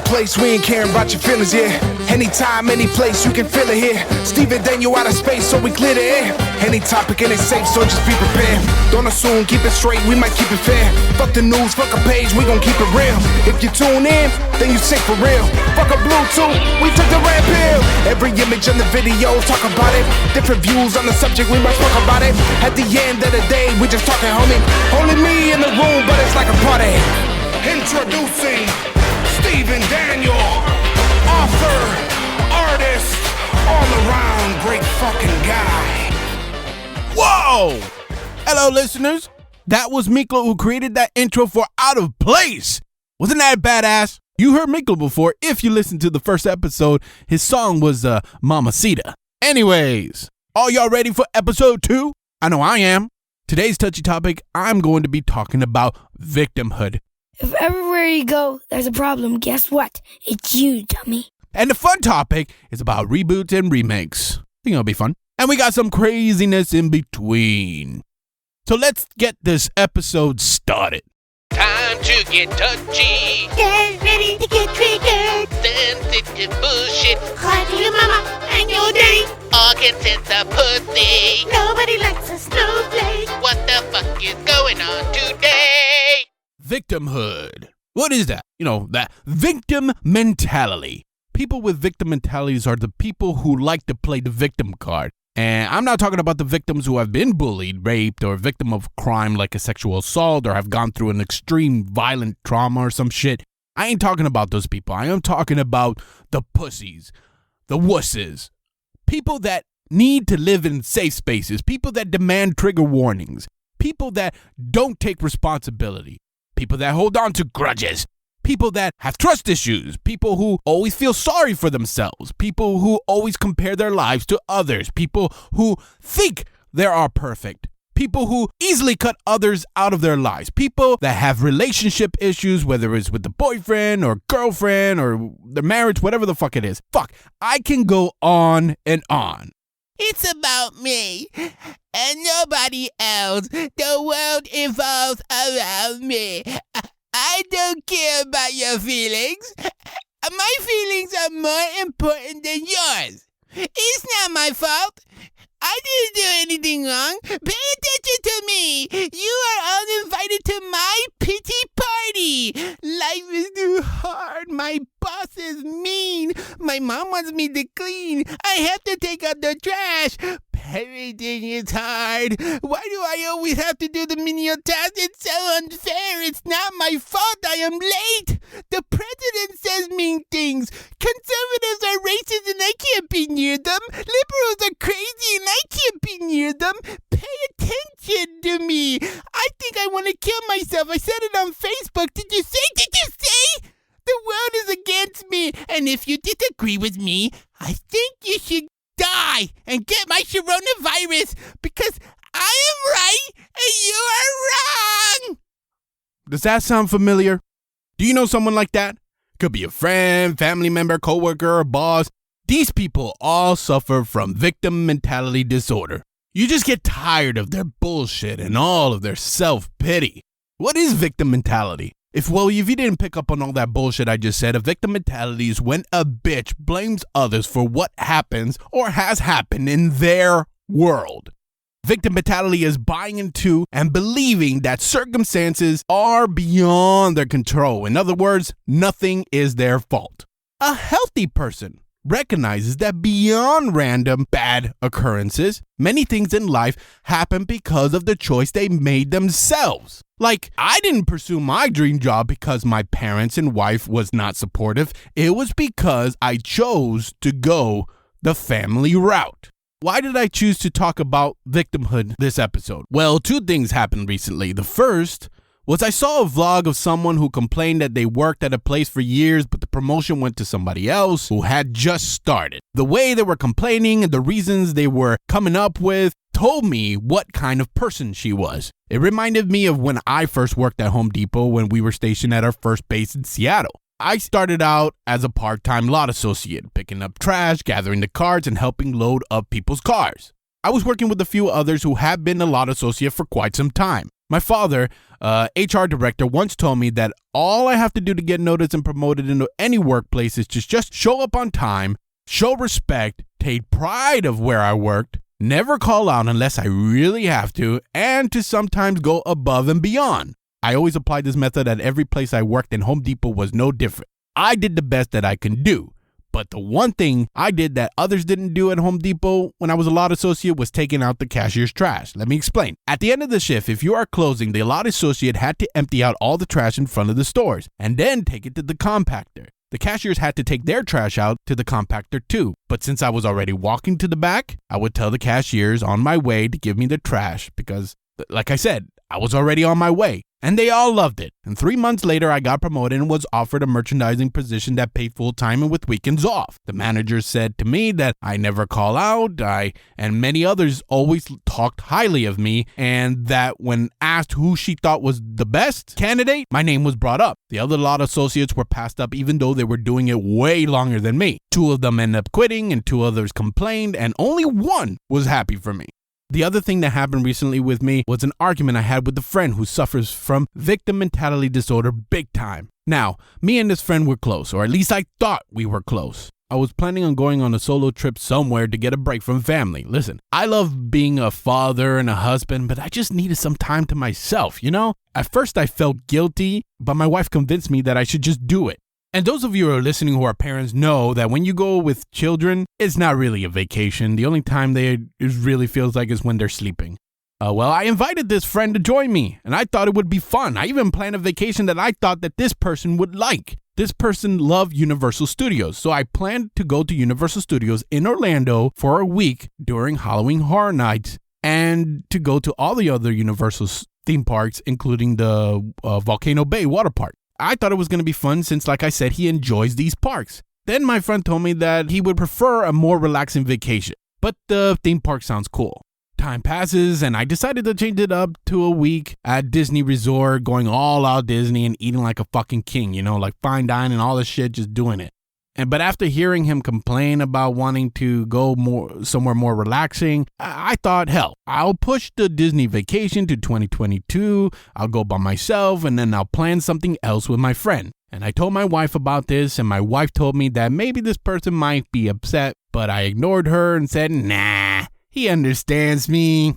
place, we ain't caring about your feelings, yeah. Anytime, any place, you can feel it here. Steven Daniel out of space, so we clear the air. Any topic and it's safe, so just be prepared. Don't assume, keep it straight, we might keep it fair. Fuck the news, fuck a page, we gon' keep it real. If you tune in, then you sick for real. Fuck a Bluetooth, we took the red pill. Every image in the video, talk about it. Different views on the subject, we must talk about it. At the end of the day, we just talking, homie. Only me in the room, but it's like a party. Introducing Steven Daniel, author, artist, all-around great fucking guy. Whoa! Hello, listeners. That was Miklo who created that intro for Out of Place. Wasn't that badass? You heard Miklo before. If you listened to the first episode, his song was Mamacita. Anyways, are y'all ready for episode 2? I know I am. Today's touchy topic, I'm going to be talking about victimhood. If everywhere you go, there's a problem, guess what? It's you, dummy. And the fun topic is about reboots and remakes. I think it'll be fun. And we got some craziness in between. So let's get this episode started. Time to get touchy. Get ready to get triggered. Sensitive bullshit. Cry to your mama and your daddy. All can sense the pussy. Nobody likes a snowflake. What the fuck is going on today? Victimhood. What is that? You know, that victim mentality. People with victim mentalities are the people who like to play the victim card. And I'm not talking about the victims who have been bullied, raped, or victim of crime like a sexual assault, or have gone through an extreme violent trauma or some shit. I ain't talking about those people. I am talking about the pussies, the wusses, people that need to live in safe spaces, people that demand trigger warnings, people that don't take responsibility, people that hold on to grudges, people that have trust issues, people who always feel sorry for themselves, people who always compare their lives to others, people who think they are perfect, people who easily cut others out of their lives, people that have relationship issues, whether it's with the boyfriend or girlfriend or their marriage, whatever the fuck it is. Fuck, I can go on and on. It's about me and nobody else. The world evolves around me. I don't care about your feelings. My feelings are more important than yours. It's not my fault. I didn't do anything wrong. Pay attention to me. You are all invited to my pity party. Life is too hard. My boss is mean. My mom wants me to clean. I have to take out the trash. Parenting is hard. Why do I always have to do the menial tasks? It's so unfair. It's not my fault. I am late. The president says mean things. Conservatives are racist and I can't be near them. Liberals are crazy and I can't be near them. Pay attention to me. I think I want to kill myself. I said it on Facebook. Did you say? The world is against me. And if you disagree with me, I think you should die and get my coronavirus because I am right and you are wrong. Does that sound familiar? Do you know someone like that? Could be a friend, family member, coworker, or boss. These people all suffer from victim mentality disorder. You just get tired of their bullshit and all of their self-pity. What is victim mentality? If you didn't pick up on all that bullshit I just said, a victim mentality is when a bitch blames others for what happens or has happened in their world. Victim mentality is buying into and believing that circumstances are beyond their control. In other words, nothing is their fault. A healthy person recognizes that beyond random bad occurrences, many things in life happen because of the choice they made themselves. Like, I didn't pursue my dream job because my parents and wife was not supportive. It was because I chose to go the family route. Why did I choose to talk about victimhood this episode? Well, 2 things happened recently. The first was I saw a vlog of someone who complained that they worked at a place for years, but the promotion went to somebody else who had just started. The way they were complaining and the reasons they were coming up with told me what kind of person she was. It reminded me of when I first worked at Home Depot when we were stationed at our first base in Seattle. I started out as a part-time lot associate, picking up trash, gathering the carts, and helping load up people's cars. I was working with a few others who had been a lot associate for quite some time. My father, HR director, once told me that all I have to do to get noticed and promoted into any workplace is to just show up on time, show respect, take pride of where I worked, never call out unless I really have to, and to sometimes go above and beyond. I always applied this method at every place I worked, and Home Depot was no different. I did the best that I can do. But the one thing I did that others didn't do at Home Depot when I was a lot associate was taking out the cashier's trash. Let me explain. At the end of the shift, if you are closing, the lot associate had to empty out all the trash in front of the stores and then take it to the compactor. The cashiers had to take their trash out to the compactor too. But since I was already walking to the back, I would tell the cashiers on my way to give me the trash because, like I said, I was already on my way. And they all loved it. And 3 months later, I got promoted and was offered a merchandising position that paid full time and with weekends off. The manager said to me that I never call out, and many others always talked highly of me, and that when asked who she thought was the best candidate, my name was brought up. The other lot associates were passed up even though they were doing it way longer than me. 2 of them ended up quitting and 2 others complained, and only 1 was happy for me. The other thing that happened recently with me was an argument I had with a friend who suffers from victim mentality disorder big time. Now, me and this friend were close, or at least I thought we were close. I was planning on going on a solo trip somewhere to get a break from family. Listen, I love being a father and a husband, but I just needed some time to myself, you know? At first I felt guilty, but my wife convinced me that I should just do it. And those of you who are listening who are parents know that when you go with children, it's not really a vacation. The only time it really feels like is when they're sleeping. Well, I invited this friend to join me, and I thought it would be fun. I even planned a vacation that I thought that this person would like. This person loved Universal Studios, so I planned to go to Universal Studios in Orlando for a week during Halloween Horror Nights and to go to all the other Universal theme parks, including the Volcano Bay water park. I thought it was going to be fun since, like I said, he enjoys these parks. Then my friend told me that he would prefer a more relaxing vacation, but the theme park sounds cool. Time passes and I decided to change it up to a week at Disney Resort, going all out Disney and eating like a fucking king, you know, like fine dining, all this shit, just doing it. But after hearing him complain about wanting to go somewhere more relaxing, I thought, hell, I'll push the Disney vacation to 2022. I'll go by myself and then I'll plan something else with my friend. And I told my wife about this, and my wife told me that maybe this person might be upset, but I ignored her and said, nah, he understands me.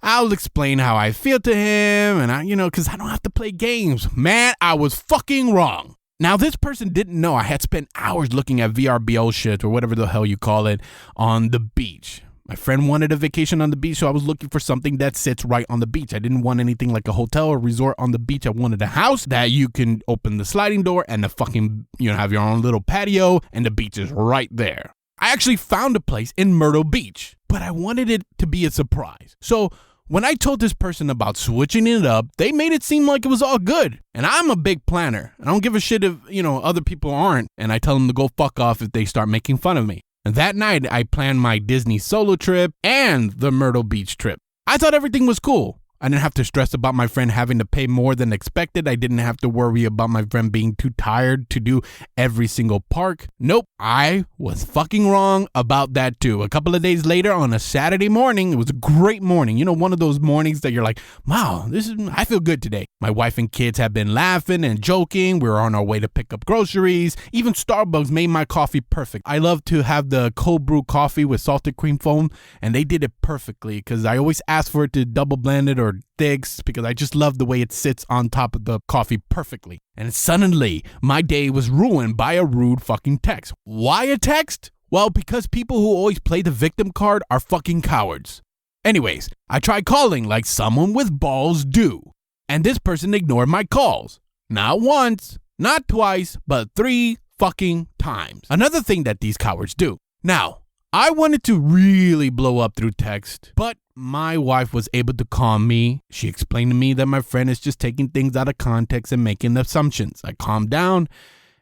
I'll explain how I feel to him, and because I don't have to play games. Man, I was fucking wrong. Now, this person didn't know I had spent hours looking at VRBO shit, or whatever the hell you call it, on the beach. My friend wanted a vacation on the beach, so I was looking for something that sits right on the beach. I didn't want anything like a hotel or resort on the beach. I wanted a house that you can open the sliding door and the fucking, have your own little patio, and the beach is right there. I actually found a place in Myrtle Beach, but I wanted it to be a surprise. So when I told this person about switching it up, they made it seem like it was all good. And I'm a big planner. I don't give a shit if, other people aren't. And I tell them to go fuck off if they start making fun of me. And that night, I planned my Disney solo trip and the Myrtle Beach trip. I thought everything was cool. I didn't have to stress about my friend having to pay more than expected. I didn't have to worry about my friend being too tired to do every single park. Nope, I was fucking wrong about that too. A couple of days later on a Saturday morning, it was a great morning. One of those mornings that you're like, wow, I feel good today. My wife and kids have been laughing and joking. We were on our way to pick up groceries. Even Starbucks made my coffee perfect. I love to have the cold brew coffee with salted cream foam, and they did it perfectly because I always ask for it to double blend it or thigs because I just love the way it sits on top of the coffee perfectly. And suddenly, my day was ruined by a rude fucking text. Why a text? Well, because people who always play the victim card are fucking cowards. Anyways, I tried calling like someone with balls do, and this person ignored my calls. Not once, not twice, but 3 fucking times. Another thing that these cowards do. Now, I wanted to really blow up through text, but my wife was able to calm me. She explained to me that my friend is just taking things out of context and making assumptions. I calmed down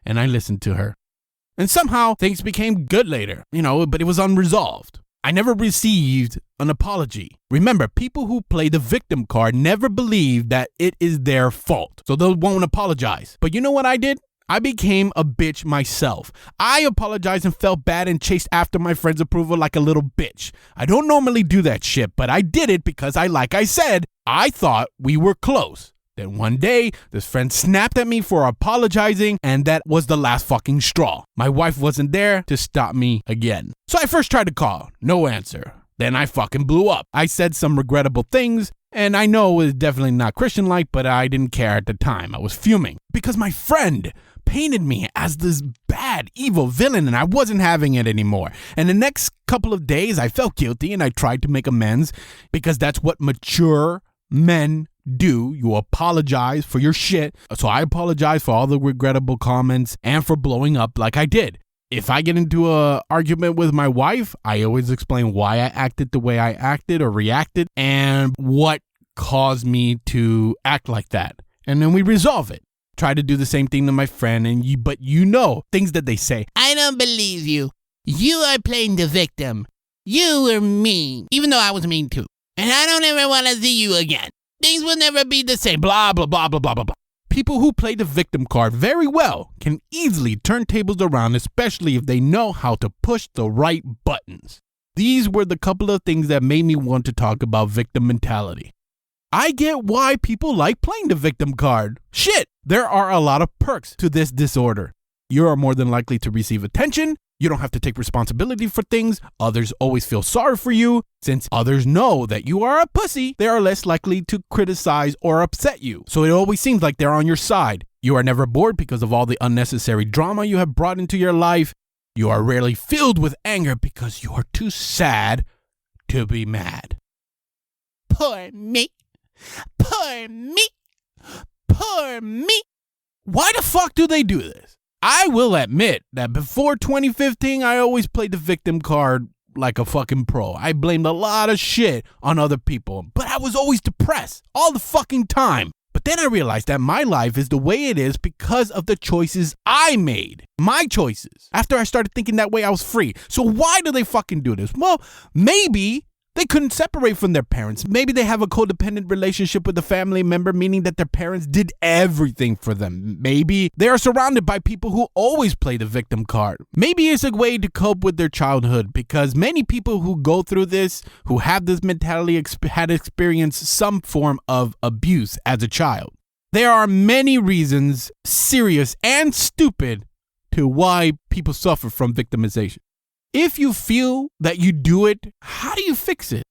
and I listened to her. And somehow things became good later, but it was unresolved. I never received an apology. Remember, people who play the victim card never believe that it is their fault, so they won't apologize. But you know what I did? I became a bitch myself. I apologized and felt bad and chased after my friend's approval like a little bitch. I don't normally do that shit, but I did it because like I said, I thought we were close. Then one day, this friend snapped at me for apologizing, and that was the last fucking straw. My wife wasn't there to stop me again. So I first tried to call. No answer. Then I fucking blew up. I said some regrettable things, and I know it was definitely not Christian-like, but I didn't care at the time. I was fuming because my friend painted me as this bad, evil villain, and I wasn't having it anymore. And the next couple of days, I felt guilty, and I tried to make amends because that's what mature men do. You apologize for your shit. So I apologize for all the regrettable comments and for blowing up like I did. If I get into a argument with my wife, I always explain why I acted the way I acted or reacted and what caused me to act like that. And then we resolve it. Try to do the same thing to my friend, but things that they say. I don't believe you. You are playing the victim. You were mean, even though I was mean too. And I don't ever want to see you again. Things will never be the same. Blah, blah, blah, blah, blah, blah, blah. People who play the victim card very well can easily turn tables around, especially if they know how to push the right buttons. These were the couple of things that made me want to talk about victim mentality. I get why people like playing the victim card. Shit, there are a lot of perks to this disorder. You are more than likely to receive attention. You don't have to take responsibility for things. Others always feel sorry for you. Since others know that you are a pussy, they are less likely to criticize or upset you. So it always seems like they're on your side. You are never bored because of all the unnecessary drama you have brought into your life. You are rarely filled with anger because you are too sad to be mad. Poor me. Poor me. Poor me. Why the fuck do they do this? I will admit that before 2015, I always played the victim card like a fucking pro. I blamed a lot of shit on other people, but I was always depressed all the fucking time. But then I realized that my life is the way it is because of the choices I made. My choices. After I started thinking that way, I was free. So why do they fucking do this? Well, maybe they couldn't separate from their parents. Maybe they have a codependent relationship with a family member, meaning that their parents did everything for them. Maybe they are surrounded by people who always play the victim card. Maybe it's a way to cope with their childhood, because many people who go through this, who have this mentality, had experienced some form of abuse as a child. There are many reasons, serious and stupid, to why people suffer from victimization. If you feel that you do it, how do you fix it?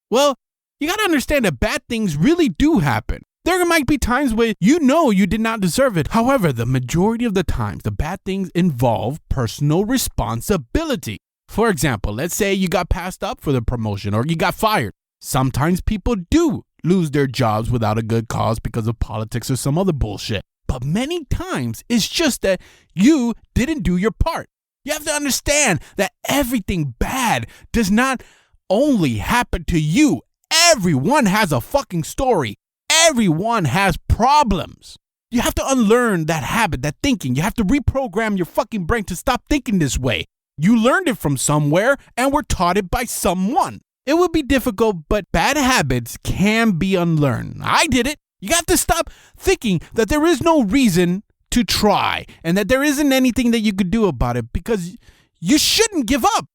Well, you got to understand that bad things really do happen. There might be times where you know you did not deserve it. However, the majority of the times, the bad things involve personal responsibility. For example, let's say you got passed up for the promotion or you got fired. Sometimes people do lose their jobs without a good cause because of politics or some other bullshit. But many times, it's just that you didn't do your part. You have to understand that everything bad does not only happen to you. Everyone has a fucking story. Everyone has problems. You have to unlearn that habit, that thinking. You have to reprogram your fucking brain to stop thinking this way. You learned it from somewhere and were taught it by someone. It will be difficult, but bad habits can be unlearned. I did it. You have to stop thinking that there is no reason to try and that there isn't anything that you could do about it, because you shouldn't give up.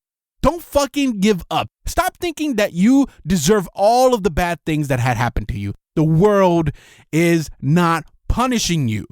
Don't fucking give up. Stop thinking that you deserve all of the bad things that had happened to you. The world is not punishing you.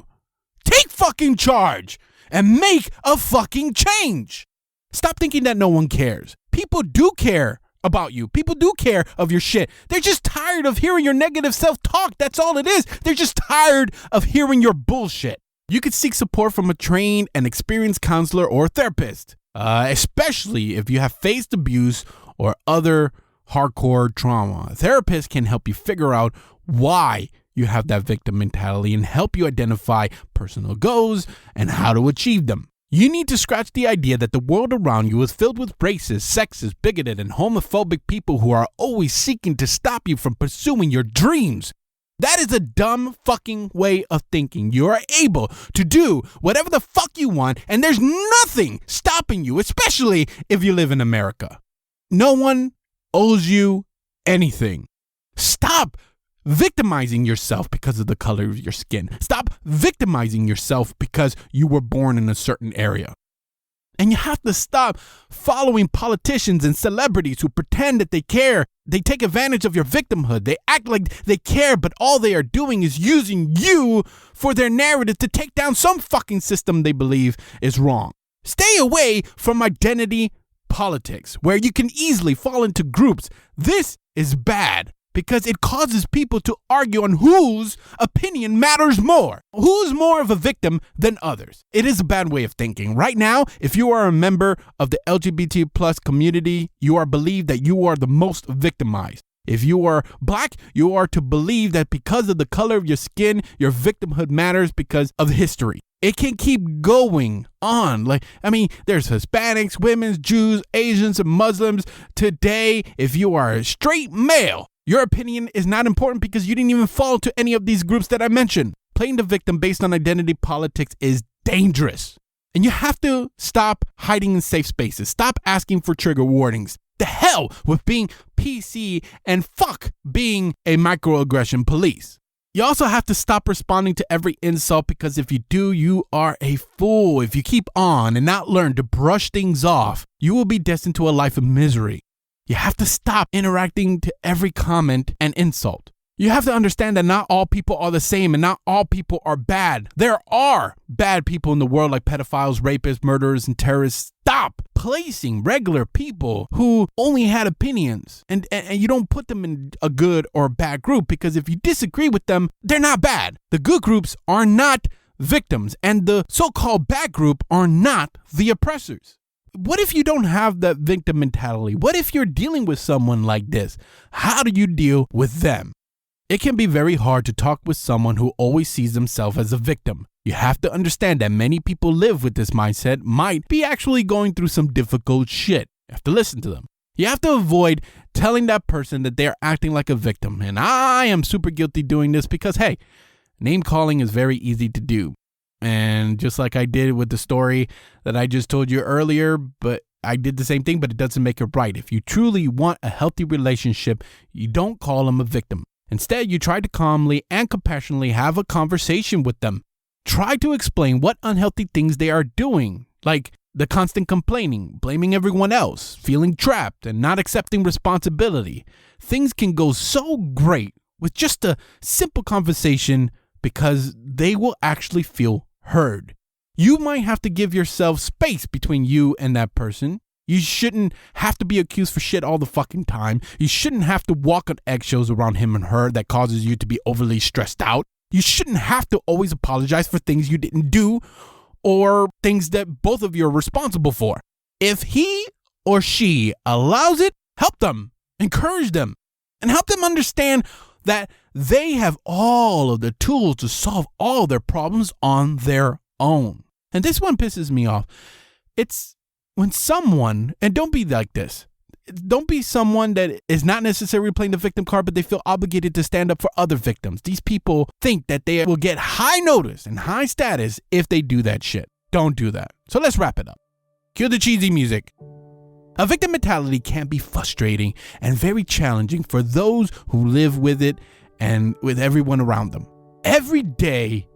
Take fucking charge and make a fucking change. Stop thinking that no one cares. People do care about you. People do care of your shit. They're just tired of hearing your negative self-talk. That's all it is. They're just tired of hearing your bullshit. You could seek support from a trained and experienced counselor or therapist, especially if you have faced abuse or other hardcore trauma. A therapist can help you figure out why you have that victim mentality and help you identify personal goals and how to achieve them. You need to scratch the idea that the world around you is filled with racist, sexist, bigoted, and homophobic people who are always seeking to stop you from pursuing your dreams. That is a dumb fucking way of thinking. You are able to do whatever the fuck you want, and there's nothing stopping you, especially if you live in America. No one owes you anything. Stop victimizing yourself because of the color of your skin. Stop victimizing yourself because you were born in a certain area. And you have to stop following politicians and celebrities who pretend that they care. They take advantage of your victimhood. They act like they care, but all they are doing is using you for their narrative to take down some fucking system they believe is wrong. Stay away from identity politics, where you can easily fall into groups. This is bad because it causes people to argue on whose opinion matters more. Who's more of a victim than others? It is a bad way of thinking. Right now, if you are a member of the LGBT plus community, you are believed that you are the most victimized. If you are black, you are to believe that because of the color of your skin, your victimhood matters because of history. It can keep going on. There's Hispanics, women, Jews, Asians, and Muslims. Today, if you are a straight male, your opinion is not important because you didn't even fall to any of these groups that I mentioned. Playing the victim based on identity politics is dangerous. And you have to stop hiding in safe spaces. Stop asking for trigger warnings. The hell with being PC and fuck being a microaggression police. You also have to stop responding to every insult because if you do, you are a fool. If you keep on and not learn to brush things off, you will be destined to a life of misery. You have to stop interacting to every comment and insult. You have to understand that not all people are the same and not all people are bad. There are bad people in the world like pedophiles, rapists, murderers, and terrorists. Stop placing regular people who only had opinions and you don't put them in a good or a bad group because if you disagree with them, they're not bad. The good groups are not victims and the so-called bad group are not the oppressors. What if you don't have that victim mentality? What if you're dealing with someone like this? How do you deal with them? It can be very hard to talk with someone who always sees themselves as a victim. You have to understand that many people live with this mindset might be actually going through some difficult shit. You have to listen to them. You have to avoid telling that person that they're acting like a victim. And I am super guilty doing this because, hey, name calling is very easy to do. And just like I did with the story that I just told you earlier, but I did the same thing, but it doesn't make it right. If you truly want a healthy relationship, you don't call them a victim. Instead, you try to calmly and compassionately have a conversation with them. Try to explain what unhealthy things they are doing, like the constant complaining, blaming everyone else, feeling trapped, and not accepting responsibility. Things can go so great with just a simple conversation because they will actually feel heard. You might have to give yourself space between you and that person. You shouldn't have to be accused for shit all the fucking time. You shouldn't have to walk on eggshells around him and her that causes you to be overly stressed out. You shouldn't have to always apologize for things you didn't do or things that both of you are responsible for. If he or she allows it, help them, encourage them, and help them understand that they have all of the tools to solve all their problems on their own. And this one pisses me off. It's when someone, and don't be like this, don't be someone that is not necessarily playing the victim card, but they feel obligated to stand up for other victims. These people think that they will get high notice and high status if they do that shit. Don't do that. So let's wrap it up. Cue the cheesy music. A victim mentality can be frustrating and very challenging for those who live with it and with everyone around them. Every day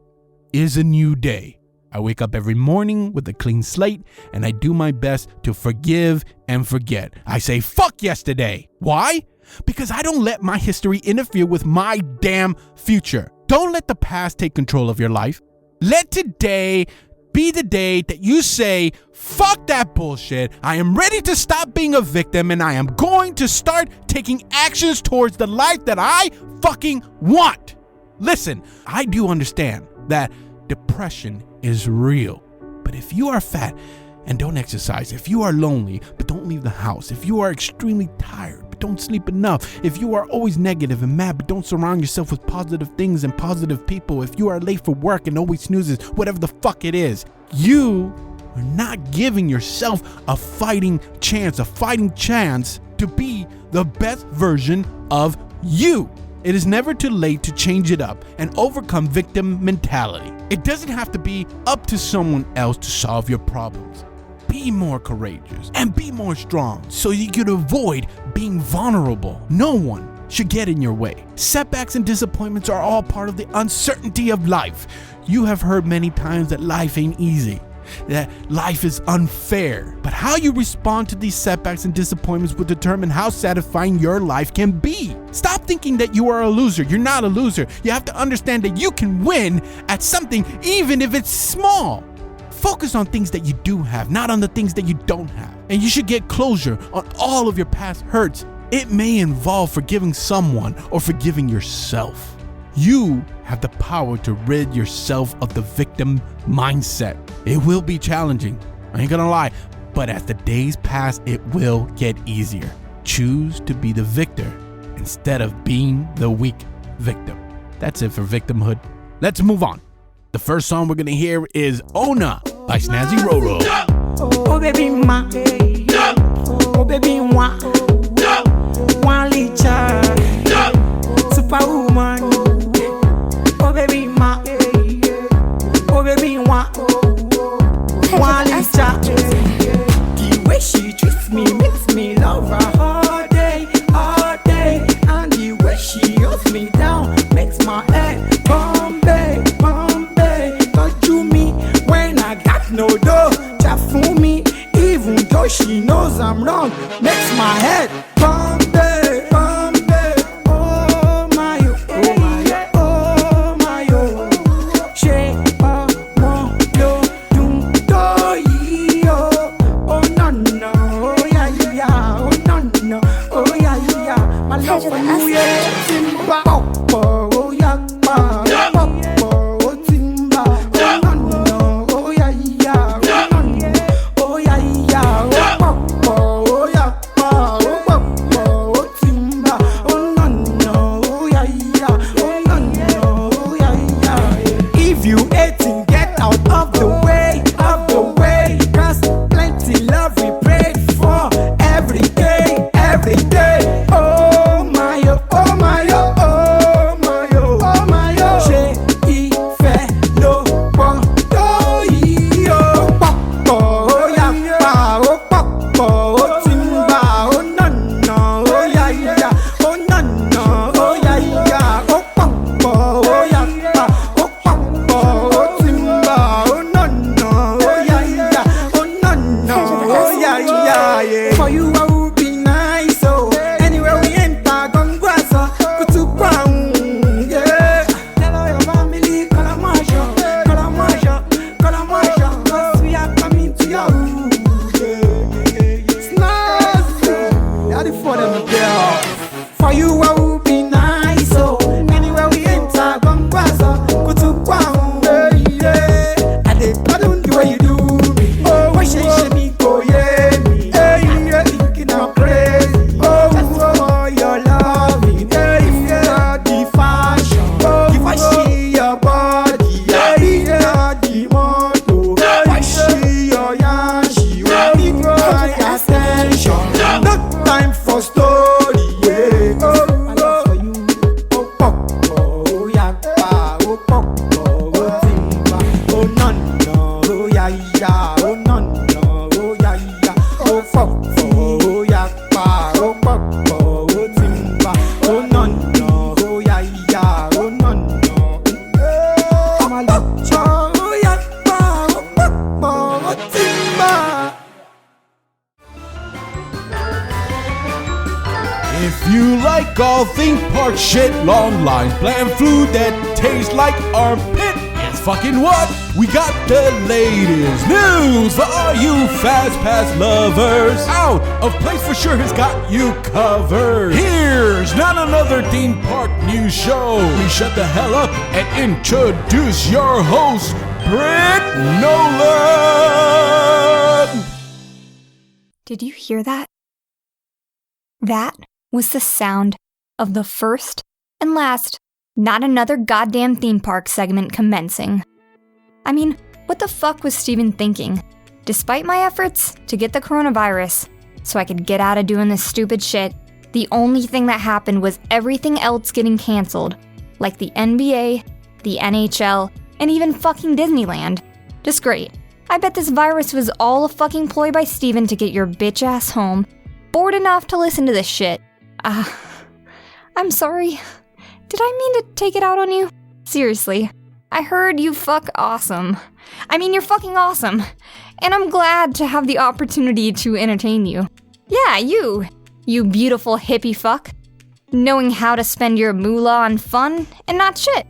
is a new day. I wake up every morning with a clean slate and I do my best to forgive and forget. I say, fuck yesterday. Why? Because I don't let my history interfere with my damn future. Don't let the past take control of your life. Let today be the day that you say, fuck that bullshit. I am ready to stop being a victim and I am going to start taking actions towards the life that I fucking want. Listen, I do understand that depression is real. But if you are fat and don't exercise, if you are lonely but don't leave the house, if you are extremely tired but don't sleep enough, if you are always negative and mad but don't surround yourself with positive things and positive people, if you are late for work and always snoozes, whatever the fuck it is, you are not giving yourself a fighting chance to be the best version of you. It is never too late to change it up and overcome victim mentality. It doesn't have to be up to someone else to solve your problems. Be more courageous and be more strong so you can avoid being vulnerable. No one should get in your way. Setbacks and disappointments are all part of the uncertainty of life. You have heard many times that life ain't easy, that life is unfair. But how you respond to these setbacks and disappointments will determine how satisfying your life can be. Stop thinking that you are a loser. You're not a loser. You have to understand that you can win at something even if it's small. Focus on things that you do have, not on the things that you don't have. And you should get closure on all of your past hurts. It may involve forgiving someone or forgiving yourself. You have the power to rid yourself of the victim mindset. It will be challenging, I ain't gonna lie, but as the days pass, it will get easier. Choose to be the victor instead of being the weak victim. That's it for Victimhood. Let's move on. The first song we're gonna hear is Ona by Snazzy Roro. Oh baby ma, oh baby wa, one licha, superwoman. Oh baby ma, oh baby wa, one licha. The way she treats me makes me love her all day, and the way she holds me down makes my head Bombay. Touch me when I got no dough. For me, even though she knows I'm wrong, makes my head Bombay. Oh my, oh my, oh my, oh. She want yo do yo. Oh no, oh yeah, oh no, oh yeah. My love for you, yeah. Timba, oh yeah, oh timba, oh no, oh yeah. If you hating, get out of the way, cause plenty love we prayed for every day. Oh my, oh my, oh my, oh my, oh. She ife lo podo yo, popo ya, oh popo oh timba, oh no, oh yeah, oh no, oh yeah, oh popo oh ya, oh popo oh timba, oh no, oh yeah, oh yeah. For you I would be nice, oh. Anywhere we enter, gongwaso, kutu kwang, yeah. Tell all your family, call a marshal, cause we are coming to your room, yeah. Snazzy, that's for them girl. For you I would be nice, oh. Anywhere we enter, gongwaso, kutu kwang, yeah. And they don't do what you do me. Oh, what she me go, yeah. Hey, thinking I'm crazy. Oh, your loving. Hey, the fashion. If I see your body, yeah, the motto. If I see your yashi, need my attention. No time for story, yeah. I love for you. Oh, popo, oh, yeah, oh, popo, oh, timba. Oh, no, oh, yeah, oh, no, oh, yeah, oh, popo, oh, yeah, oh, popo, oh, timba. Oh, no, oh, yeah, oh, no. I'm a love, oh, yeah, oh, popo, oh, timba. If you like all theme park shit, long lines, bland food that tastes like armpit, guess fucking what? We got the latest news for all you fast pass lovers. Out of Place for sure has got you covered. Here's not another theme park news show. We shut the hell up and introduce your host, Britt Nolan. Did you hear that? That was the sound of the first and last Not Another Goddamn Theme Park segment commencing. I mean, what the fuck was Steven thinking? Despite my efforts to get the coronavirus so I could get out of doing this stupid shit, the only thing that happened was everything else getting canceled, like the NBA, the NHL, and even fucking Disneyland. Just great. I bet this virus was all a fucking ploy by Steven to get your bitch ass home, bored enough to listen to this shit. I I'm sorry. Did I mean to take it out on you? Seriously, I heard you fuck awesome. I mean, you're fucking awesome. And I'm glad to have the opportunity to entertain you. Yeah, you beautiful hippie fuck. Knowing how to spend your moolah on fun and not shit.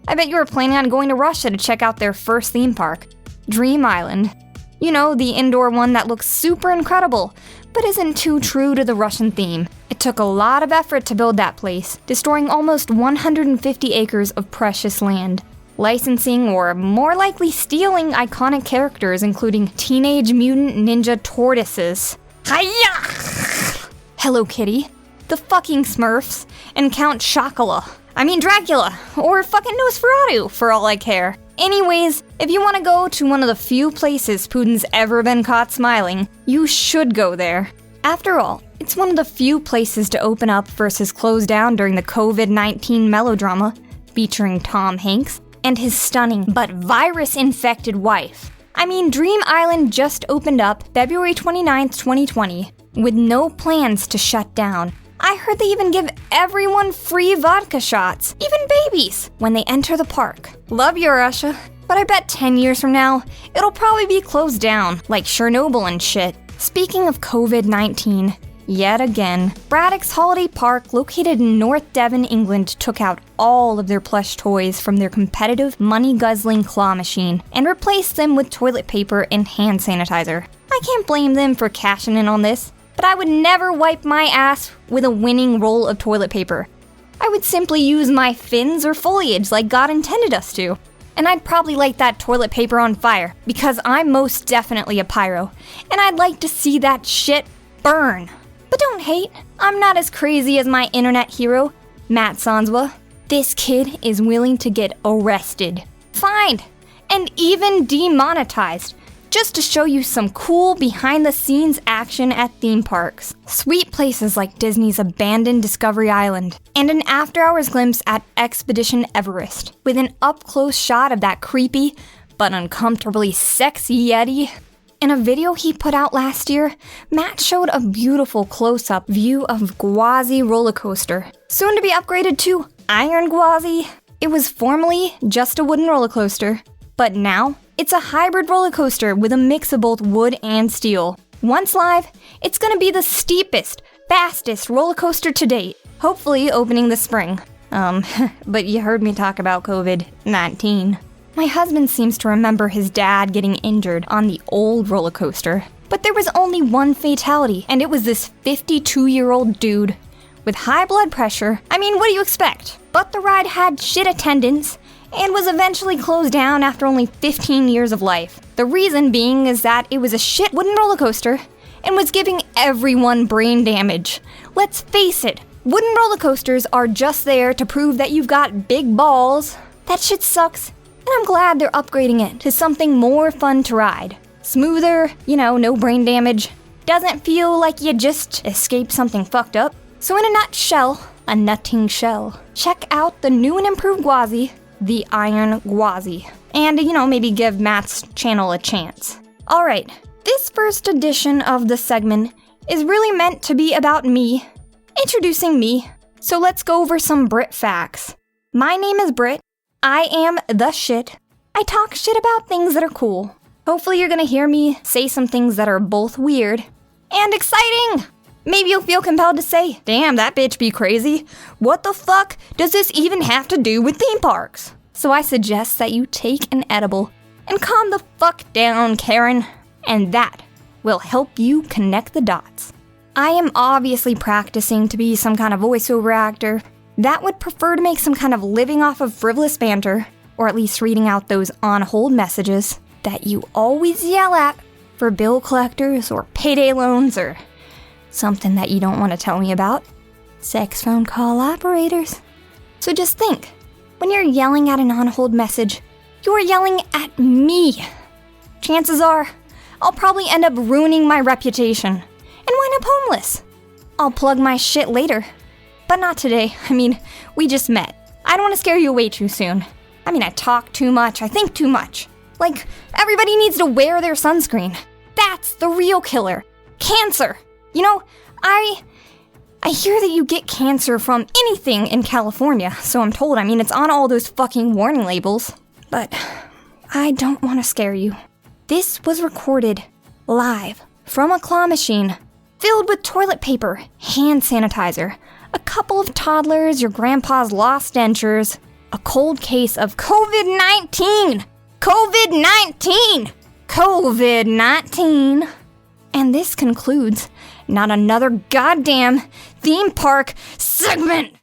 I bet you were planning on going to Russia to check out their first theme park, Dream Island. You know, the indoor one that looks super incredible, but isn't too true to the Russian theme. It took a lot of effort to build that place, destroying almost 150 acres of precious land. Licensing, or more likely stealing, iconic characters including Teenage Mutant Ninja Tortoises. Hiya! Hello Kitty, the fucking Smurfs, and Count Chocula. I mean Dracula, or fucking Nosferatu, for all I care. Anyways, if you want to go to one of the few places Putin's ever been caught smiling, you should go there. After all, it's one of the few places to open up versus close down during the COVID-19 melodrama, featuring Tom Hanks and his stunning but virus-infected wife. I mean, Dream Island just opened up February 29th, 2020, with no plans to shut down. I heard they even give everyone free vodka shots, even babies, when they enter the park. Love you, Russia. But I bet 10 years from now, it'll probably be closed down, like Chernobyl and shit. Speaking of COVID-19, yet again, Braddock's Holiday Park, located in North Devon, England, took out all of their plush toys from their competitive, money-guzzling claw machine and replaced them with toilet paper and hand sanitizer. I can't blame them for cashing in on this, but I would never wipe my ass with a winning roll of toilet paper. I would simply use my fins or foliage like God intended us to. And I'd probably light that toilet paper on fire, because I'm most definitely a pyro, and I'd like to see that shit burn. But don't hate, I'm not as crazy as my internet hero, Matt Sanswa. This kid is willing to get arrested, fined, and even demonetized, just to show you some cool behind-the-scenes action at theme parks. Sweet places like Disney's abandoned Discovery Island, and an after-hours glimpse at Expedition Everest, with an up-close shot of that creepy but uncomfortably sexy Yeti. In a video he put out last year, Matt showed a beautiful close-up view of Gwazi roller coaster, soon to be upgraded to Iron Gwazi. It was formerly just a wooden roller coaster, but now it's a hybrid roller coaster with a mix of both wood and steel. Once live, it's gonna be the steepest, fastest roller coaster to date, hopefully opening this spring. But you heard me talk about COVID-19. My husband seems to remember his dad getting injured on the old roller coaster, but there was only one fatality, and it was this 52-year-old dude with high blood pressure. I mean, what do you expect? But the ride had shit attendance, and was eventually closed down after only 15 years of life. The reason being is that it was a shit wooden roller coaster and was giving everyone brain damage. Let's face it, wooden roller coasters are just there to prove that you've got big balls. That shit sucks, and I'm glad they're upgrading it to something more fun to ride. Smoother, no brain damage. Doesn't feel like you just escaped something fucked up. So in a nutshell, a nutting shell, check out the new and improved Gwazi, the Iron Gwazi, and maybe give Matt's channel a chance. Alright, this first edition of the segment is really meant to be about me, introducing me, so let's go over some Britt facts. My name is Britt, I am the shit, I talk shit about things that are cool. Hopefully you're gonna hear me say some things that are both weird and exciting! Maybe you'll feel compelled to say, damn, that bitch be crazy. What the fuck does this even have to do with theme parks? So I suggest that you take an edible and calm the fuck down, Karen. And that will help you connect the dots. I am obviously practicing to be some kind of voiceover actor that would prefer to make some kind of living off of frivolous banter, or at least reading out those on-hold messages that you always yell at for bill collectors or payday loans or something that you don't want to tell me about. Sex phone call operators. So just think, when you're yelling at an on-hold message, you're yelling at me. Chances are, I'll probably end up ruining my reputation and wind up homeless. I'll plug my shit later, but not today. I mean, we just met. I don't want to scare you away too soon. I mean, I talk too much, I think too much. Like, everybody needs to wear their sunscreen. That's the real killer. Cancer. I I hear that you get cancer from anything in California, so I'm told. I mean, it's on all those fucking warning labels. But I don't want to scare you. This was recorded live from a claw machine filled with toilet paper, hand sanitizer, a couple of toddlers, your grandpa's lost dentures, a cold case of COVID-19! COVID-19! COVID-19! And this concludes not another goddamn theme park segment!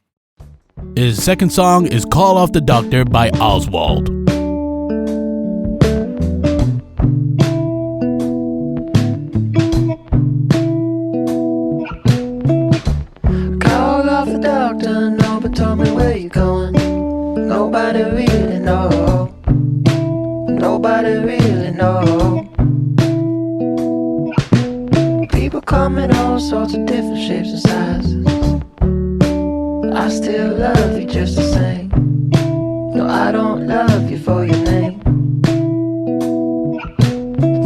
His second song is Call Off the Doctor by Ozwald. Call off the doctor, nobody told me where you going. Nobody really know. Nobody really know. People come in all sorts of different shapes and sizes. I still love you just the same. No, I don't love you for your name.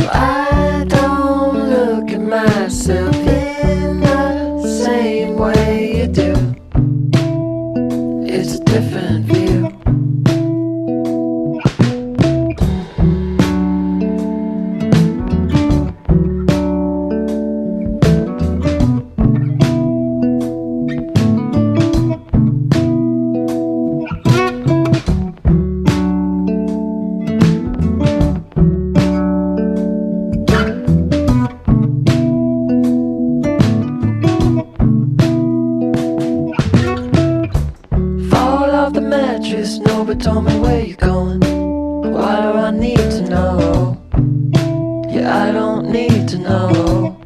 For I don't look at myself in the same way you do. It's a different view. Nobody told me where you're going. Why do I need to know? Yeah, I don't need to know.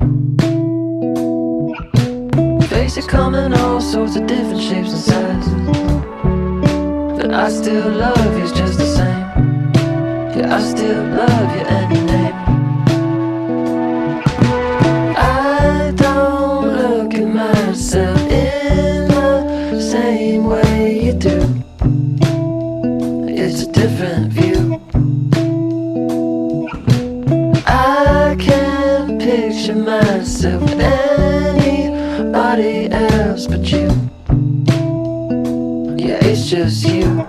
Face it coming all sorts of different shapes and sizes, but I still love you just the same. Yeah, I still love you and your name. I don't look at myself in the same way you do. It's a different view. I can't picture myself with anybody else but you. Yeah, it's just you.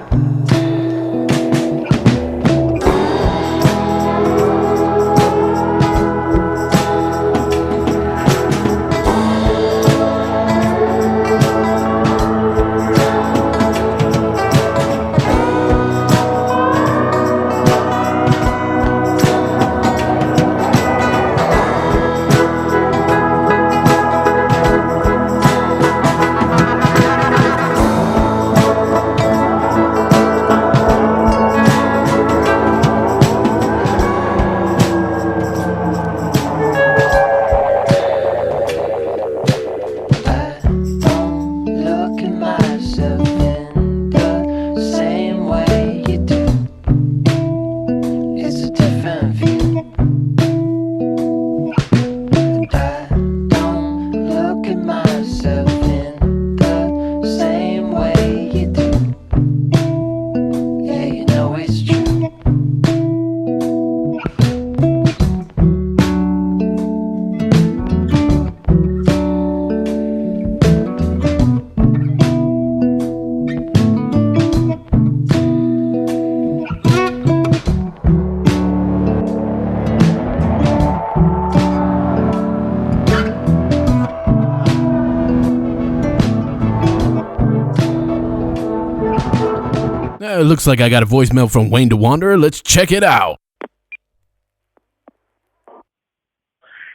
It looks like I got a voicemail from Wayne the Wanderer. Let's check it out.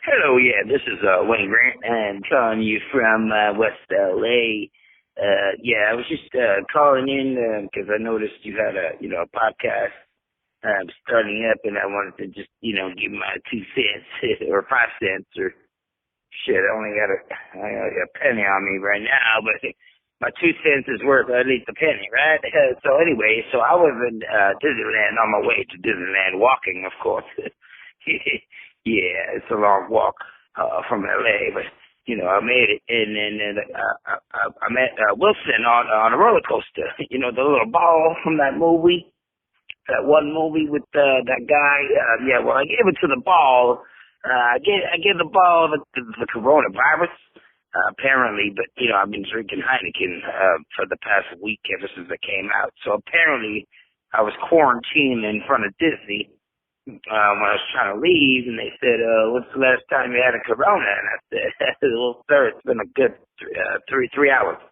Hello, yeah, this is Wayne Grant, and calling you from West LA. I was just calling in because I noticed you had a podcast starting up, and I wanted to just give my 2 cents or 5 cents or shit. I only got a penny on me right now, but my 2 cents is worth at least a penny, right? So anyway, I was in Disneyland on my way to Disneyland, walking, of course. Yeah, it's a long walk from LA, but I made it, and then I met Wilson on a roller coaster. The little ball from that movie, that one movie with that guy. I gave it to the ball. I gave the ball the coronavirus. apparently, but I've been drinking Heineken for the past week ever since it came out. So apparently, I was quarantined in front of Disney when I was trying to leave, and they said, "What's the last time you had a Corona?" And I said, "Well, sir, it's been a good 3 hours."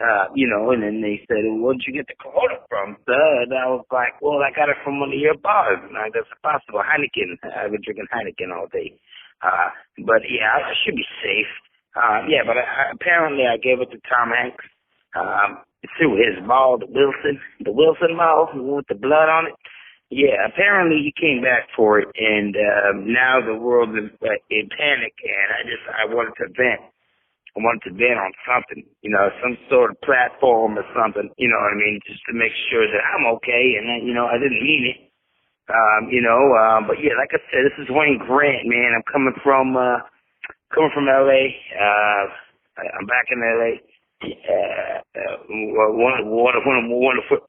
And then they said, "Well, where'd you get the Corona from, sir?" And I was like, "Well, I got it from one of your bars." And I guess it's possible. Heineken. I've been drinking Heineken all day. But yeah, I should be safe. But apparently I gave it to Tom Hanks through his ball, the Wilson ball with the blood on it. Yeah, apparently he came back for it, and now the world is in panic, and I wanted to vent. I wanted to vent on something, some sort of platform or something, you know what I mean, just to make sure that I'm okay, and then, I didn't mean it. But yeah, like I said, this is Wayne Grant, man. I'm coming from LA. I'm back in LA.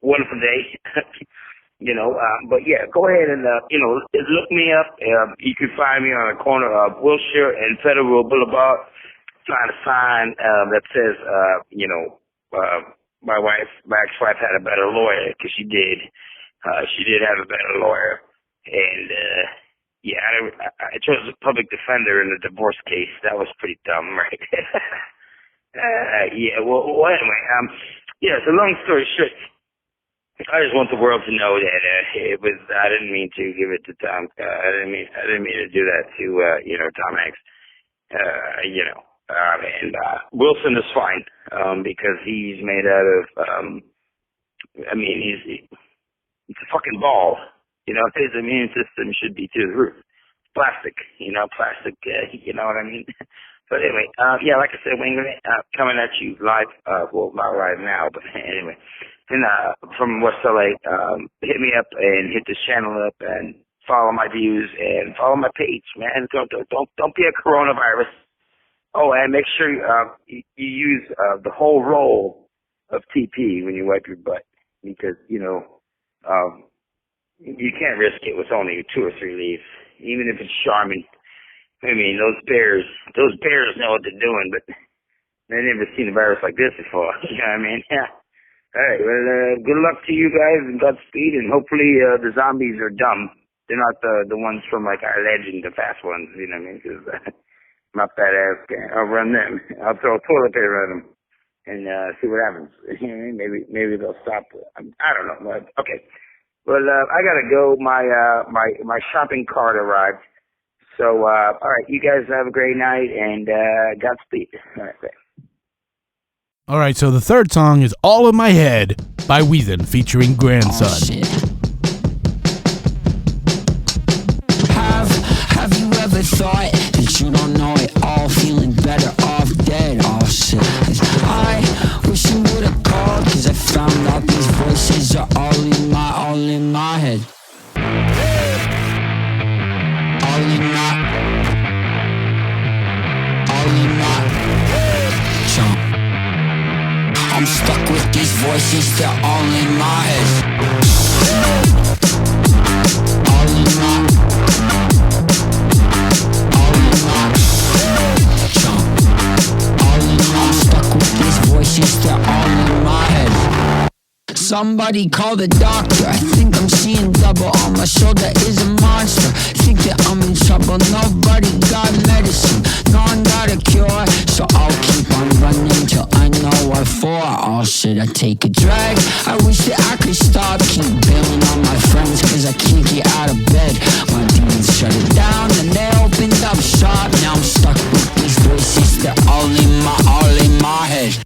Wonderful day. But yeah, go ahead and look me up. You can find me on the corner of Wilshire and Federal Boulevard. Trying to sign that says, my ex-wife had a better lawyer, because she did. She did have a better lawyer, and I chose a public defender in a divorce case. That was pretty dumb, right? Well, anyway, so long story short, I just want the world to know that it was. I didn't mean to give it to Tom. I didn't mean to do that to Tom Hanks. And Wilson is fine because he's made out of. It's a fucking ball. His immune system should be through the roof. Plastic, plastic, you know what I mean? But anyway, like I said, Wayne, coming at you live, well, not live now, but anyway. And from West LA, hit me up and hit this channel up and follow my views and follow my page, man. Don't be a coronavirus. Oh, and make sure you use the whole roll of TP when you wipe your butt, because you can't risk it with only 2 or 3 leaves, even if it's Charmin. I mean, those bears know what they're doing, but they've never seen a virus like this before. You know what I mean? Yeah. All right. Well, good luck to you guys and Godspeed, and hopefully the zombies are dumb. They're not the ones from like our legend, the fast ones. You know what I mean? Because my fat ass can't outrun them. I'll throw toilet paper at them and see what happens. You know what I mean? Maybe they'll stop. I don't know. But, okay. Well, I gotta go. My shopping cart arrived. So, all right. You guys have a great night and Godspeed. All right. Thanks. All right, so the third song is All in My Head by Whethan featuring Grandson. Oh, shit. Have you ever thought that you don't know it all, feeling better off dead? Oh shit. I wish you would have called, cause I found out these voices are all in my head. All in my chunk. I'm stuck with these voices, they're all in my head. All in my chunk. I'm stuck with these voices, they're all in my head. Somebody call the doctor, I think I'm seeing double. On my shoulder is a monster, think that I'm in trouble. Nobody got medicine, no one got a cure, so I'll keep on running till I know what for. Oh shit, I take a drag, I wish that I could stop. Keep bailing on my friends cause I can't get out of bed. My demons shut it down and they opened up shop. Now I'm stuck with these voices, they're all in my head.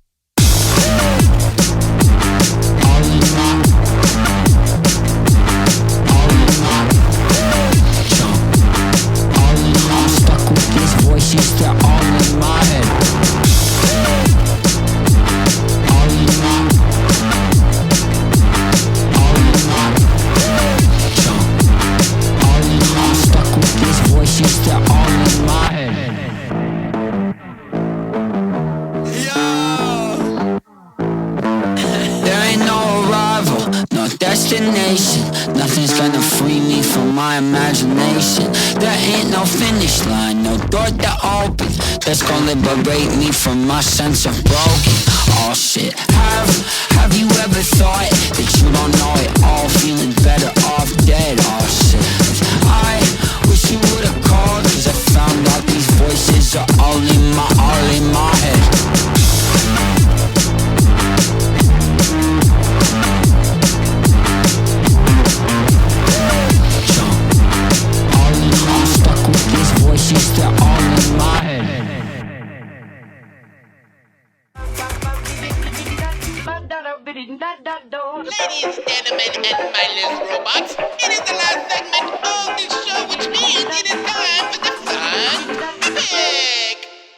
Voices, they're all in my head. All in my chunk. All in my, I'm stuck with these voices, they're all in my head. Yo! destination. Nothing's gonna free me from my imagination. There ain't no finish line, no door to open that's gonna liberate me from my sense of broken. Oh shit, have you ever thought that you don't know it all, feeling better off dead? Oh shit, I wish you would've called, cause I found out these voices are all in my head. I'm stuck with these voices, they're all in my head. Ladies, gentlemen, and mindless robots, it is the last segment of this show, which means it is time for the fun topic.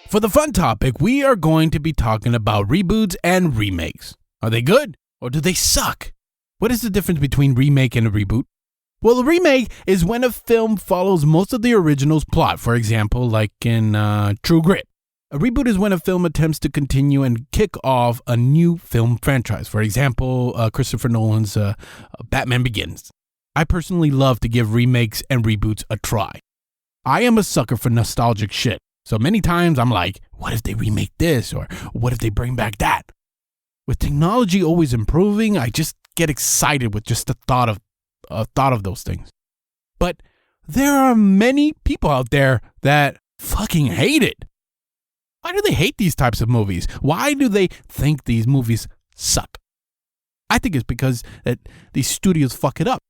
For the fun topic, we are going to be talking about reboots and remakes. Are they good or do they suck? What is the difference between remake and a reboot? Well, a remake is when a film follows most of the original's plot, for example, like in True Grit. A reboot is when a film attempts to continue and kick off a new film franchise. For example, Christopher Nolan's Batman Begins. I personally love to give remakes and reboots a try. I am a sucker for nostalgic shit. So many times I'm like, what if they remake this? Or what if they bring back that? With technology always improving, I just get excited with just the thought of those things. But there are many people out there that fucking hate it. Why do they hate these types of movies? Why do they think these movies suck? I think it's because that these studios fuck it up.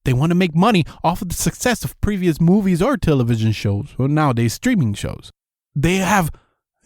They want to make money off of the success of previous movies or television shows, or nowadays streaming shows. They have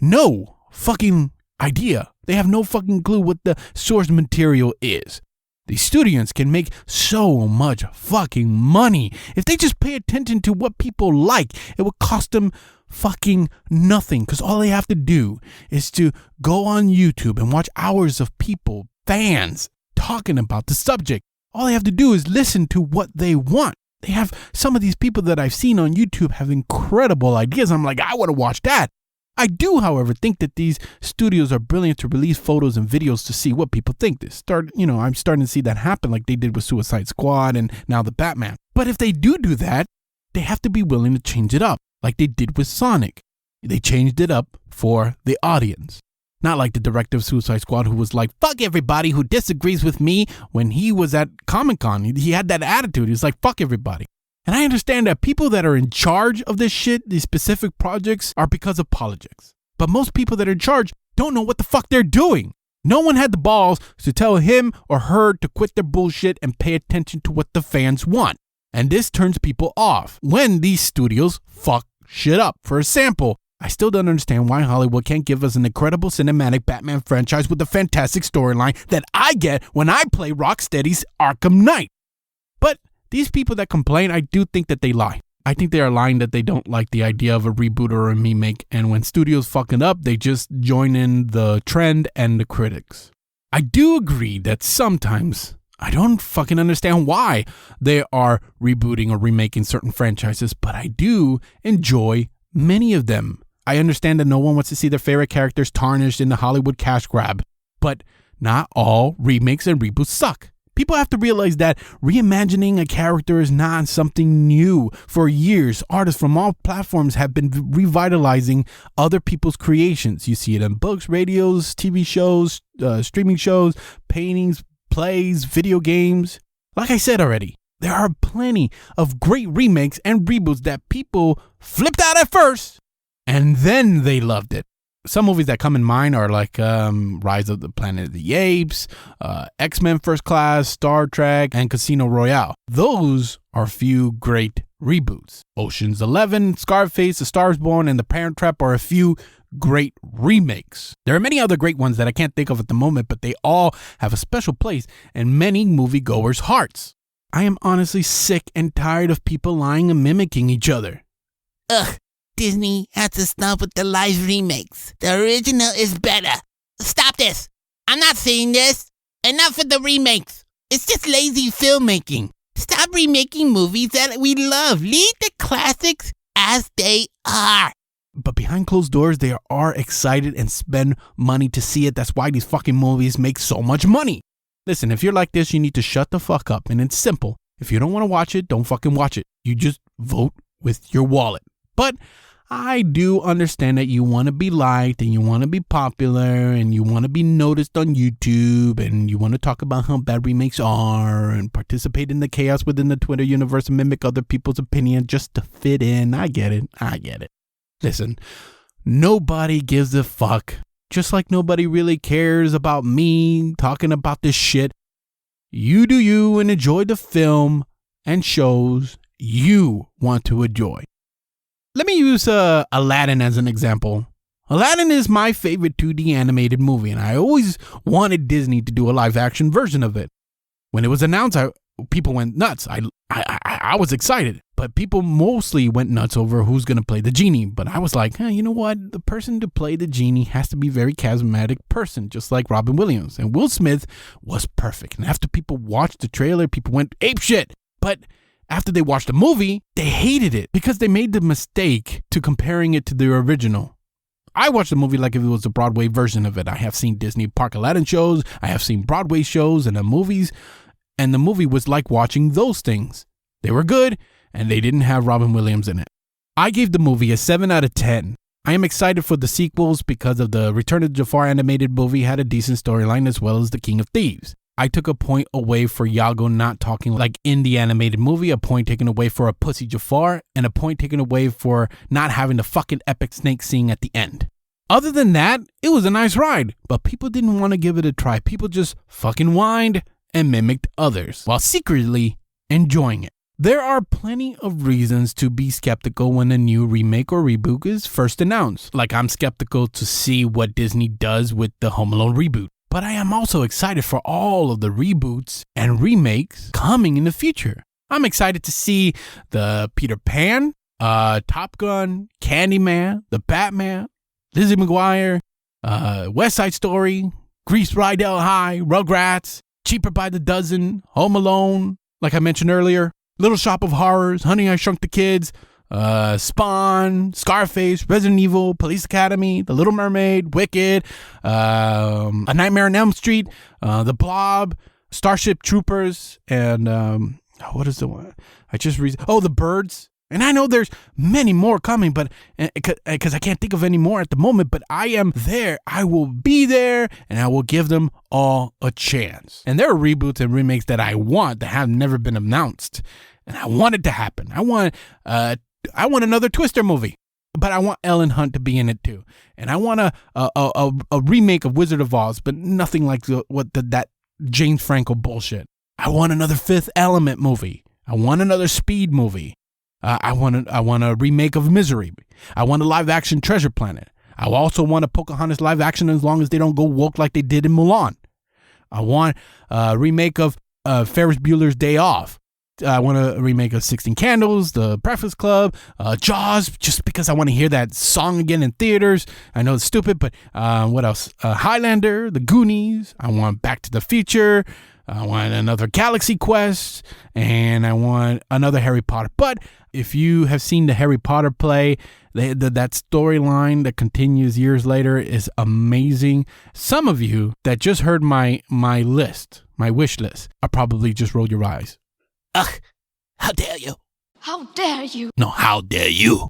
no fucking idea. They have no fucking clue what the source material is. These studios can make so much fucking money. If they just pay attention to what people like, it would cost them fucking nothing, because all they have to do is to go on YouTube and watch hours of people, fans, talking about the subject. All they have to do is listen to what they want. They have some of these people that I've seen on YouTube have incredible ideas. I'm like, I want to watch that. I do, however, think that these studios are brilliant to release photos and videos to see what people think. I'm starting to see that happen like they did with Suicide Squad and now the Batman. But if they do that, they have to be willing to change it up, like they did with Sonic. They changed it up for the audience. Not like the director of Suicide Squad who was like, fuck everybody who disagrees with me when he was at Comic-Con. He had that attitude. He was like, fuck everybody. And I understand that people that are in charge of this shit, these specific projects, are because of politics. But most people that are in charge don't know what the fuck they're doing. No one had the balls to tell him or her to quit their bullshit and pay attention to what the fans want. And this turns people off when these studios fuck shit up. For example, I still don't understand why Hollywood can't give us an incredible cinematic Batman franchise with a fantastic storyline that I get when I play Rocksteady's Arkham Knight. But these people that complain, I do think that they lie. I think they are lying that they don't like the idea of a reboot or a remake, and when studios fuck it up, they just join in the trend and the critics. I do agree that sometimes I don't fucking understand why they are rebooting or remaking certain franchises, but I do enjoy many of them. I understand that no one wants to see their favorite characters tarnished in the Hollywood cash grab, but not all remakes and reboots suck. People have to realize that reimagining a character is not something new. For years, artists from all platforms have been revitalizing other people's creations. You see it in books, radios, TV shows, streaming shows, paintings, plays, video games. Like I said already, there are plenty of great remakes and reboots that people flipped out at first, and then they loved it. Some movies that come in mind are like Rise of the Planet of the Apes, X-Men First Class, Star Trek, and Casino Royale. Those are a few great reboots. Ocean's 11, Scarface, A Star is Born, and The Parent Trap are a few great remakes. There are many other great ones that I can't think of at the moment, but they all have a special place in many moviegoers' hearts. I am honestly sick and tired of people lying and mimicking each other. Ugh. Disney has to stop with the live remakes. The original is better. Stop this. I'm not saying this. Enough with the remakes. It's just lazy filmmaking. Stop remaking movies that we love. Leave the classics as they are. But behind closed doors, they are excited and spend money to see it. That's why these fucking movies make so much money. Listen, if you're like this, you need to shut the fuck up. And it's simple. If you don't want to watch it, don't fucking watch it. You just vote with your wallet. But I do understand that you want to be liked and you want to be popular and you want to be noticed on YouTube and you want to talk about how bad remakes are and participate in the chaos within the Twitter universe and mimic other people's opinion just to fit in. I get it. Listen, nobody gives a fuck. Just like nobody really cares about me talking about this shit. You do you and enjoy the film and shows you want to enjoy. Let me use Aladdin as an example. Aladdin is my favorite 2D animated movie, and I always wanted Disney to do a live action version of it. When it was announced, people went nuts. I was excited, but people mostly went nuts over who's going to play the genie. But I was like, you know what? The person to play the genie has to be a very charismatic person, just like Robin Williams. And Will Smith was perfect. And after people watched the trailer, people went apeshit. But after they watched the movie, they hated it because they made the mistake to comparing it to the original. I watched the movie like if it was a Broadway version of it. I have seen Disney Park Aladdin shows. I have seen Broadway shows and the movies. And the movie was like watching those things. They were good, and they didn't have Robin Williams in it. I gave the movie a 7 out of 10. I am excited for the sequels because of the Return of Jafar animated movie had a decent storyline as well as The King of Thieves. I took a point away for Iago not talking like in the animated movie, a point taken away for a pussy Jafar, and a point taken away for not having the fucking epic snake scene at the end. Other than that, it was a nice ride, but people didn't want to give it a try. People just fucking whined and mimicked others while secretly enjoying it. There are plenty of reasons to be skeptical when a new remake or reboot is first announced. Like I'm skeptical to see what Disney does with the Home Alone reboot. But I am also excited for all of the reboots and remakes coming in the future. I'm excited to see the Peter Pan, Top Gun, Candyman, The Batman, Lizzie McGuire, West Side Story, Grease Rydell High, Rugrats, Cheaper by the Dozen, Home Alone, like I mentioned earlier, Little Shop of Horrors, Honey, I Shrunk the Kids, Spawn, Scarface, Resident Evil, Police Academy, The Little Mermaid, Wicked, A Nightmare on Elm Street, The Blob, Starship Troopers, and what is the one? The Birds. And I know there's many more coming, but because I can't think of any more at the moment, but I am there. I will be there, and I will give them all a chance. And there are reboots and remakes that I want that have never been announced, and I want it to happen. I want another Twister movie, but I want Ellen Hunt to be in it too. And I want a remake of Wizard of Oz, but nothing like that James Franco bullshit. I want another Fifth Element movie. I want another Speed movie. I want a remake of Misery. I want a live-action Treasure Planet. I also want a Pocahontas live-action as long as they don't go woke like they did in Mulan. I want a remake of Ferris Bueller's Day Off. I want a remake of 16 Candles, The Breakfast Club, Jaws, just because I want to hear that song again in theaters. I know it's stupid, but what else? Highlander, The Goonies. I want Back to the Future. I want another Galaxy Quest, and I want another Harry Potter. But if you have seen the Harry Potter play, that storyline that continues years later is amazing. Some of you that just heard my list, my wish list, are probably just rolled your eyes. Ugh, how dare you? How dare you? No, how dare you?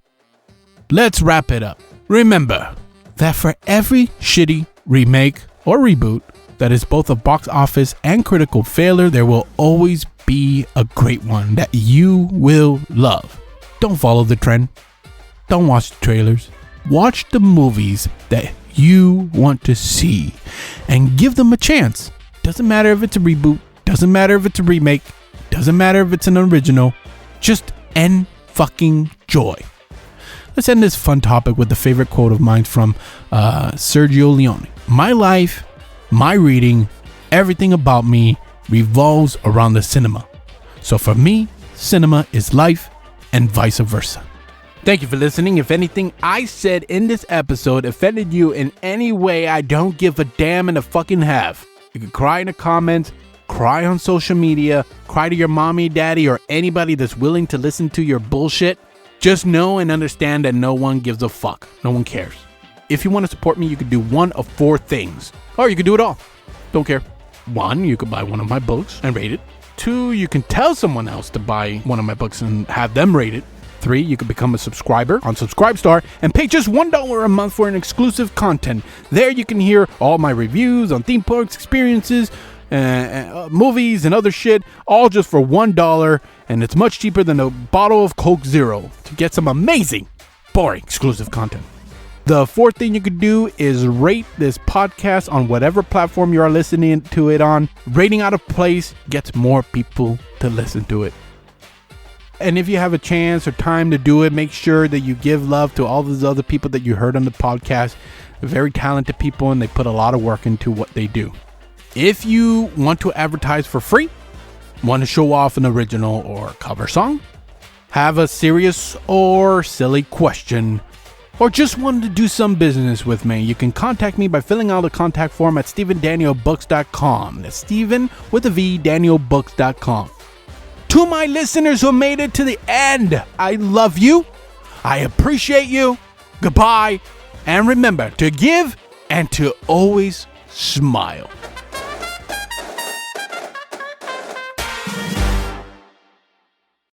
Let's wrap it up. Remember that for every shitty remake or reboot that is both a box office and critical failure, there will always be a great one that you will love. Don't follow the trend. Don't watch the trailers. Watch the movies that you want to see and give them a chance. Doesn't matter if it's a reboot. Doesn't matter if it's a remake. Doesn't matter if it's an original. Just fucking joy. Let's end this fun topic with a favorite quote of mine from Sergio Leone. My life, my reading, everything about me revolves around the cinema. So for me, cinema is life and vice versa. Thank you for listening. If anything I said in this episode offended you in any way, I don't give a damn in a fucking half. You can cry in the comments, cry on social media, cry to your mommy, daddy, or anybody that's willing to listen to your bullshit. Just know and understand that no one gives a fuck. No one cares. If you want to support me, you could do one of 4 things. Or you could do it all. Don't care. 1, you could buy one of my books and rate it. 2, you can tell someone else to buy one of my books and have them rate it. 3, you can become a subscriber on Subscribestar and pay just $1 a month for an exclusive content. There you can hear all my reviews on theme parks, experiences, movies, and other shit, all just for $1, and it's much cheaper than a bottle of Coke Zero to get some amazing, boring, exclusive content. The 4th thing you could do is rate this podcast on whatever platform you are listening to it on. Rating out of place gets more people to listen to it. And if you have a chance or time to do it, make sure that you give love to all those other people that you heard on the podcast. They're very talented people and they put a lot of work into what they do. If you want to advertise for free, want to show off an original or cover song, have a serious or silly question, or just wanted to do some business with me, you can contact me by filling out the contact form at StephenDanielBooks.com. That's Stephen with a V, DanielBooks.com. To my listeners who made it to the end, I love you, I appreciate you, goodbye, and remember to give and to always smile.